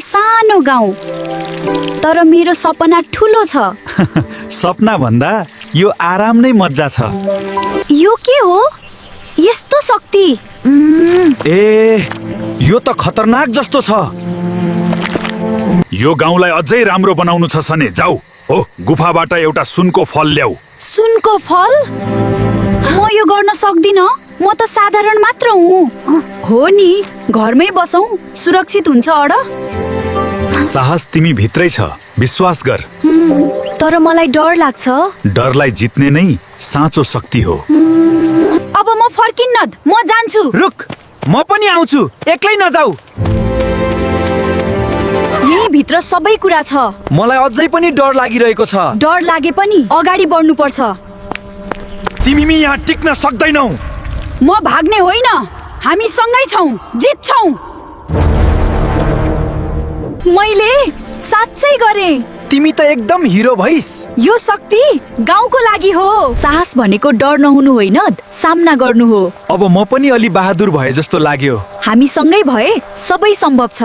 सानो गाउँ, तर मेरो सपना ठुलो छ। सपना भन्दा यो आराम नै मज्जा छ। यो के हो? यस्तो शक्ति! ए, यो त खतरनाक जस्तो छ। यो गाउँलाई अझै राम्रो बनाउनु छ सने, जाऊ। हो, गुफाबाट एउटा सुनको फल ल्याऊ। सुनको फल? म यो गर्न सक्दिन, म त साधारण मात्र हुँ। हो नि, घरमै बसौँ, सुरक्षित हुन्छ अड। साहस तिमी भित्रै छ, विश्वास गर। तर मलाई डर लाग्छ। डरलाई जित्ने नै साँचो शक्ति हो। अब म फर्किन्न, म जान्छु। रुक, म पनि आउँछु, एक्लै नजाऊ। यही भित्र सबै कुरा छ। मलाई अझै पनि डर लागिरहेको छ। डर लागे पनि अगाडि बढ्नु पर्छ। तिमी यहाँ टिक्न सक्दैनौ। म भाग्ने होइन, हामी सँगै छौँ, जित्छौँ। मैले साँच्चै गरेँ। तिमी त एकदम हिरो भइस। यो शक्ति गाउँको लागि हो। साहस भनेको डर नहुनु होइन, सामना गर्नु हो। अब म पनि अलि बहादुर भए जस्तो लाग्यो। हामी सँगै भए सबै सम्भव छ।